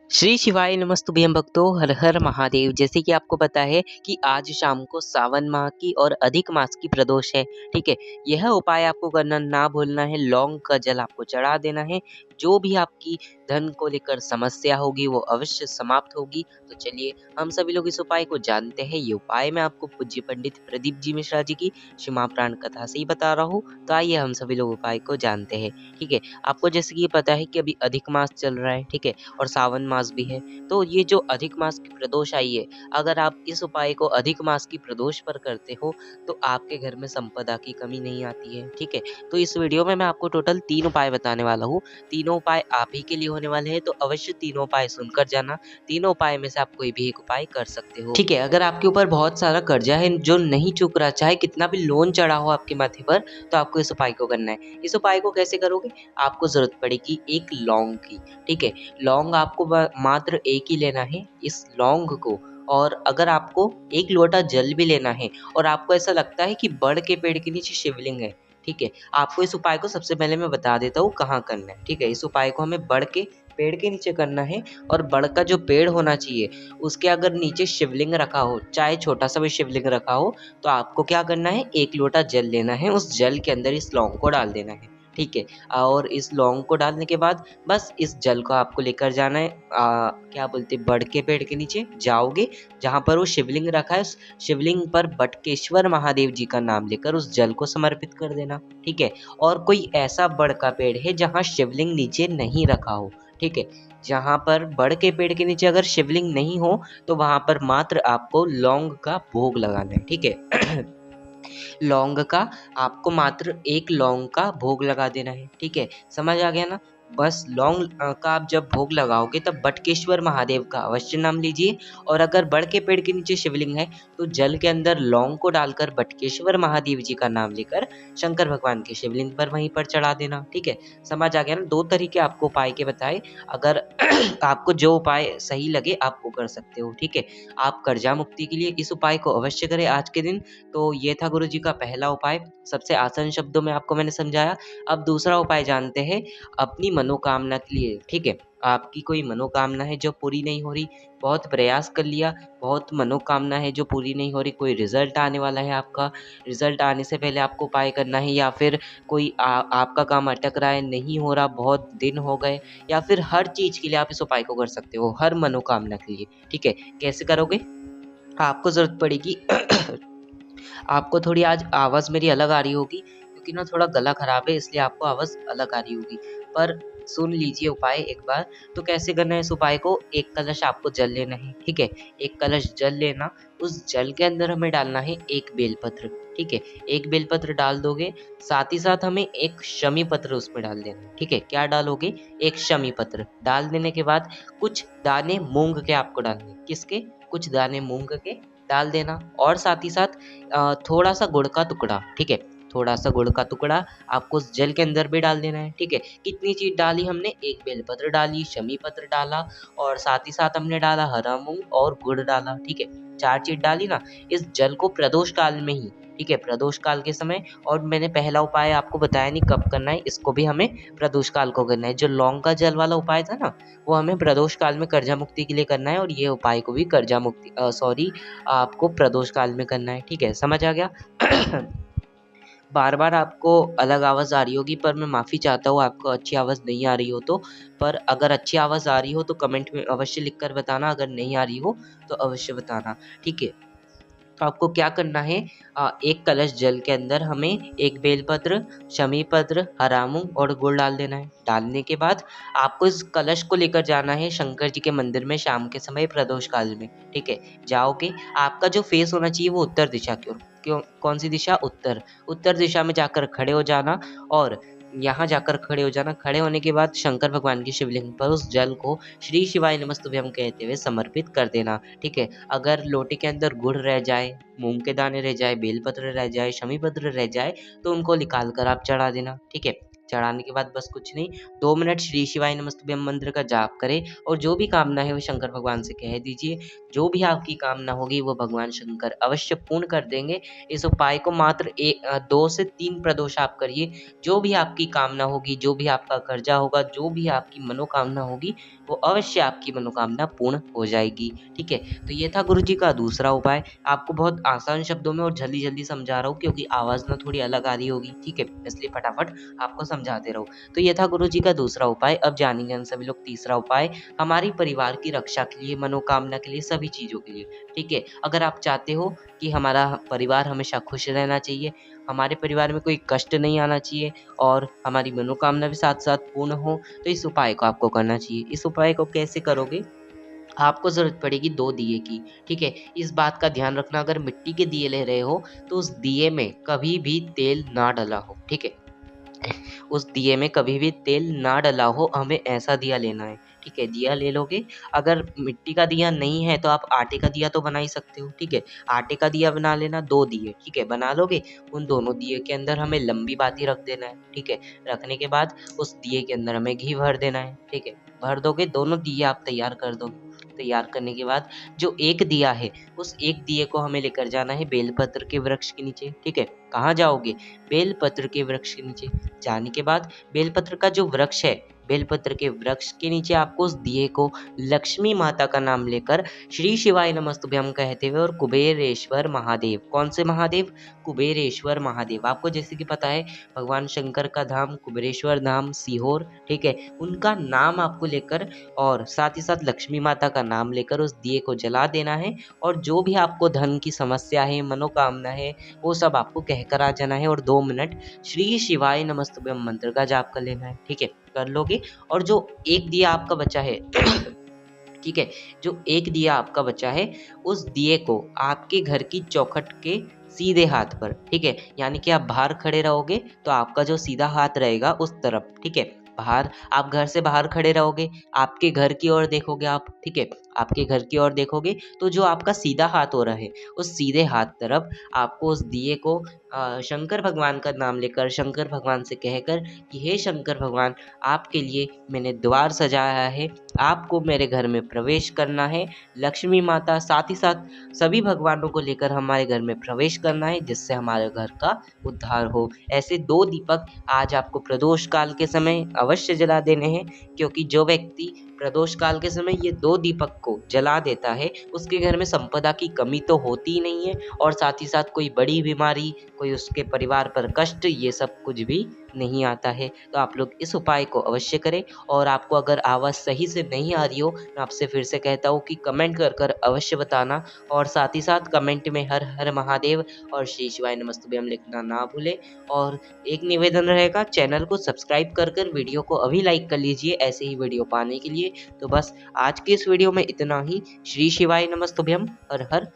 श्री शिवाय नमस्तुभ्यं भक्तों, हर हर महादेव। जैसे कि आपको पता है कि आज शाम को सावन माह की और अधिक मास की प्रदोष है। ठीक है, यह उपाय आपको करना ना भूलना है। लौंग का जल आपको चढ़ा देना है। जो भी आपकी धन को लेकर समस्या होगी वो अवश्य समाप्त होगी। तो चलिए हम सभी लोग इस उपाय को जानते हैं। ये उपाय मैं आपको पूज्य पंडित प्रदीप जी मिश्रा जी की शिमापुराण कथा से ही बता रहा हूँ। तो आइए हम सभी लोग उपाय को जानते हैं। ठीक है, आपको जैसे कि पता है कि अभी अधिक मास चल रहा है। ठीक है, और सावन मास भी है। तो ये जो अधिक मास की प्रदोष आई है, अगर आप इस उपाय को अधिक मास की प्रदोष पर करते हो तो आपके घर में संपदा की कमी नहीं आती है। ठीक है, तो इस वीडियो में मैं आपको टोटल 3 उपाय बताने वाला हूँ। तीनों उपाय आप ही के लिए होने वाले हैं, तो अवश्य तीनों उपाय सुनकर जाना। तीनों उपाय में से आप कोई भी एक उपाय कर सकते हो। ठीक है, अगर आपके ऊपर बहुत सारा कर्जा है जो नहीं चुक रहा, चाहे कितना भी लोन चढ़ा हो आपके माथे पर, तो आपको इस उपाय को करना है। इस उपाय को कैसे करोगे? आपको जरूरत पड़ेगी एक लौंग की। ठीक है, लौंग आपको मात्र एक ही लेना है इस लौंग को। और अगर आपको एक लोटा जल भी लेना है और आपको ऐसा लगता है कि बड़ के पेड़ के नीचे शिवलिंग है, ठीक है, आपको इस उपाय को सबसे पहले मैं बता देता हूँ कहाँ करना है। ठीक है, इस उपाय को हमें बड़ के पेड़ के नीचे करना है। और बड़ का जो पेड़ होना चाहिए उसके अगर नीचे शिवलिंग रखा हो, चाहे छोटा सा भी शिवलिंग रखा हो, तो आपको क्या करना है, एक लोटा जल लेना है। उस जल के अंदर इस लौंग को डाल देना है। ठीक है, और इस लौंग को डालने के बाद बस इस जल को आपको लेकर जाना है, क्या बोलते, बड़ के पेड़ के नीचे जाओगे, जहाँ पर वो शिवलिंग रखा है उस शिवलिंग पर बटकेश्वर महादेव जी का नाम लेकर उस जल को समर्पित कर देना। ठीक है, और कोई ऐसा बड़ का पेड़ है जहाँ शिवलिंग नीचे नहीं रखा हो। ठीक है, जहाँ पर बड़ के पेड़ के नीचे अगर शिवलिंग नहीं हो तो वहां पर मात्र आपको लौंग का भोग लगाना है। ठीक है लौंग का आपको मात्र एक लौंग का भोग लगा देना है। ठीक है, समझ आ गया ना? बस लौंग का आप जब भोग लगाओगे तब बटकेश्वर महादेव का अवश्य नाम लीजिए। और अगर बड़ के पेड़ के नीचे शिवलिंग है तो जल के अंदर लौंग को डालकर बटकेश्वर महादेव जी का नाम लेकर शंकर भगवान के शिवलिंग पर वहीं पर चढ़ा देना। ठीक है, समझ आ गया ना? 2 तरीके आपको उपाय के बताए। अगर आपको जो उपाय सही लगे आप वो कर सकते हो। ठीक है, आप कर्जा मुक्ति के लिए इस उपाय को अवश्य करें आज के दिन। तो ये था गुरुजी का पहला उपाय, सबसे आसान शब्दों में आपको मैंने समझाया। अब दूसरा उपाय जानते हैं अपनी मनोकामना के लिए। ठीक है, आपकी कोई मनोकामना है जो पूरी नहीं हो रही, बहुत प्रयास कर लिया, बहुत मनोकामना है जो पूरी नहीं हो रही, कोई रिजल्ट आने वाला है आपका, रिजल्ट आने से पहले आपको उपाय करना है, या फिर कोई आपका काम अटक रहा है, नहीं हो रहा, बहुत दिन हो गए, या फिर हर चीज के लिए आप इस उपाय को कर सकते हो, हर मनोकामना के लिए। ठीक है, कैसे करोगे? आपको जरूरत पड़ेगी आपको थोड़ी आज आवाज़ मेरी अलग आ रही होगी क्योंकि ना थोड़ा गला खराब है, इसलिए आपको आवाज़ अलग आ रही होगी। पर सुन लीजिए उपाय एक बार। तो कैसे करना है इस उपाय को? एक कलश आपको जल लेना है। ठीक है, एक कलश जल लेना, उस जल के अंदर हमें डालना है एक बेलपत्र। ठीक है, एक बेलपत्र डाल दोगे, साथ ही साथ हमें एक शमी पत्र उसमें डाल देना। ठीक है, क्या डालोगे? एक शमी पत्र डाल देने के बाद कुछ दाने मूंग के आपको डालने। किसके? कुछ दाने मूंग के डाल देना। और साथ ही साथ थोड़ा सा गुड़ का टुकड़ा। ठीक है, थोड़ा सा गुड़ का टुकड़ा आपको उस जल के अंदर भी डाल देना है। ठीक है, कितनी चीज डाली हमने? एक बेलपत्र डाली, शमी पत्र डाला, और साथ ही साथ हमने डाला हरा मूंग और गुड़ डाला। ठीक है, 4 चीज डाली ना। इस जल को प्रदोष काल में ही, ठीक है, प्रदोष काल के समय, और मैंने पहला उपाय आपको बताया नहीं कब करना है, इसको भी हमें प्रदोष काल को करना है। जो लौंग का जल वाला उपाय था ना, वो हमें प्रदोष काल में कर्जा मुक्ति के लिए करना है, और ये उपाय को भी कर्जा मुक्ति सॉरी आपको प्रदोष काल में करना है। ठीक है, समझ आ गया? बार बार आपको अलग आवाज़ आ रही होगी, पर मैं माफ़ी चाहता हूँ आपको अच्छी आवाज़ नहीं आ रही हो तो। पर अगर अच्छी आवाज़ आ रही हो तो कमेंट में अवश्य लिख कर बताना, अगर नहीं आ रही हो तो अवश्य बताना। ठीक है, तो आपको क्या करना है, एक कलश जल के अंदर हमें एक बेलपत्र, शमी पत्र, हरा मूंग और गुड़ डाल देना है। डालने के बाद आपको इस कलश को लेकर जाना है शंकर जी के मंदिर में शाम के समय प्रदोष काल में। ठीक है, जाओगे, आपका जो फेस होना चाहिए वो उत्तर दिशा की ओर। क्यों? कौन सी दिशा? उत्तर। उत्तर दिशा में जाकर खड़े हो जाना, और यहाँ जाकर खड़े हो जाना। खड़े होने के बाद शंकर भगवान की शिवलिंग पर उस जल को श्री शिवाय नमस्तुभ्यम कहते हुए समर्पित कर देना। ठीक है, अगर लोटे के अंदर गुड़ रह जाए, मूंग के दाने रह जाए, बेलपत्र रह जाए, शमी पत्र रह जाए, तो उनको निकाल कर आप चढ़ा देना। ठीक है, चढ़ाने के बाद बस कुछ नहीं, 2 मिनट श्री शिवाय नमस्तुभ्यम मंत्र का जाप करें और जो भी कामना है वो शंकर भगवान से कह दीजिए। जो भी आपकी कामना होगी वो भगवान शंकर अवश्य पूर्ण कर देंगे। इस उपाय को मात्र 2 से 3 प्रदोष आप करिए। जो भी आपकी कामना होगी, जो भी आपका कर्जा होगा, जो भी आपकी मनोकामना होगी, वो अवश्य आपकी मनोकामना पूर्ण हो जाएगी। ठीक है, तो ये था गुरुजी का दूसरा उपाय। आपको बहुत आसान शब्दों में और जल्दी जल्दी समझा रहा हूँ क्योंकि आवाज़ ना थोड़ी अलग आ रही होगी। ठीक है, इसलिए फटाफट आपको समझाते रहो। तो ये था गुरुजी का दूसरा उपाय। अब जानेंगे हम सभी लोग तीसरा उपाय, हमारी परिवार की रक्षा के लिए, मनोकामना के लिए, सभी चीज़ों के लिए। ठीक है, अगर आप चाहते हो कि हमारा परिवार हमेशा खुश रहना चाहिए, हमारे परिवार में कोई कष्ट नहीं आना चाहिए और हमारी मनोकामना भी साथ साथ पूर्ण हो, तो इस उपाय को आपको करना चाहिए। इस उपाय को कैसे करोगे? आपको ज़रूरत पड़ेगी 2 दिए की। ठीक है, इस बात का ध्यान रखना, अगर मिट्टी के दिए ले रहे हो तो उस दिए में कभी भी तेल ना डला हो। ठीक है, उस दिए में कभी भी तेल ना डला हो, हमें ऐसा दिया लेना है। ठीक है, दिया ले लोगे। अगर मिट्टी का दिया नहीं है तो आप आटे का दिया तो बना ही सकते हो। ठीक है, आटे का दिया बना लेना, 2 दिए। ठीक है, बना लोगे। उन दोनों दिए के अंदर हमें लंबी बाती रख देना है। ठीक है, रखने के बाद उस दिए के अंदर हमें घी भर देना है। ठीक है, भर दोगे, दोनों दिए आप तैयार कर दोगे। तैयार करने के बाद जो एक दिया है, उस एक दिए को हमें लेकर जाना है बेलपत्र के वृक्ष के नीचे। ठीक है, कहाँ जाओगे? बेलपत्र के वृक्ष के नीचे। जाने के बाद बेलपत्र का जो वृक्ष है, बेलपत्र के वृक्ष के नीचे आपको उस दिए को लक्ष्मी माता का नाम लेकर श्री शिवाय नमस्तुभ्यम कहते हुए और कुबेरेश्वर महादेव, कौन से महादेव? कुबेरेश्वर महादेव। आपको जैसे कि पता है भगवान शंकर का धाम कुबेरेश्वर धाम सीहोर। ठीक है, उनका नाम आपको लेकर और साथ ही साथ लक्ष्मी माता का नाम लेकर उस दिए को जला देना है और जो भी आपको धन की समस्या है, मनोकामना है, वो सब आपको कहकर आ जाना है और 2 मिनट श्री शिवाय नमस्तुभ्यम मंत्र का जाप कर लेना है। ठीक है, कर लोगे। और जो एक दिया आपका बचा है ठीक है, जो एक दिया आपका बचा है, उस दिए को आपके घर की चौखट के सीधे हाथ पर, ठीक है, यानी कि आप बाहर खड़े रहोगे तो आपका जो सीधा हाथ रहेगा उस तरफ। ठीक है, बाहर, आप घर से बाहर खड़े रहोगे, आपके घर की ओर देखोगे आप। ठीक है, आपके घर की ओर देखोगे तो जो आपका सीधा हाथ हो रहा है, उस सीधे हाथ तरफ आपको उस दिए को शंकर भगवान का नाम लेकर, शंकर भगवान से कहकर कि हे शंकर भगवान, आपके लिए मैंने द्वार सजाया है, आपको मेरे घर में प्रवेश करना है। लक्ष्मी माता, साथ ही साथ सभी भगवानों को लेकर हमारे घर में प्रवेश करना है जिससे हमारे घर का उद्धार हो। ऐसे 2 दीपक आज आपको प्रदोष काल के समय अवश्य जला देने हैं, क्योंकि जो व्यक्ति प्रदोष काल के समय ये 2 दीपक को जला देता है, उसके घर में संपदा की कमी तो होती ही नहीं है और साथ ही साथ कोई बड़ी बीमारी, कोई उसके परिवार पर कष्ट, ये सब कुछ भी नहीं आता है। तो आप लोग इस उपाय को अवश्य करें। और आपको अगर आवाज़ सही से नहीं आ रही हो, मैं आपसे फिर से कहता हूँ कि कमेंट कर अवश्य बताना और साथ ही साथ कमेंट में हर हर महादेव और श्री शिवाय नमस्तुभ्यम लिखना ना भूलें। और एक निवेदन रहेगा, चैनल को सब्सक्राइब कर वीडियो को अभी लाइक कर लीजिए ऐसे ही वीडियो पाने के लिए। तो बस आज की इस वीडियो में इतना ही। श्री शिवाय नमस्तुभ्यम, हर हर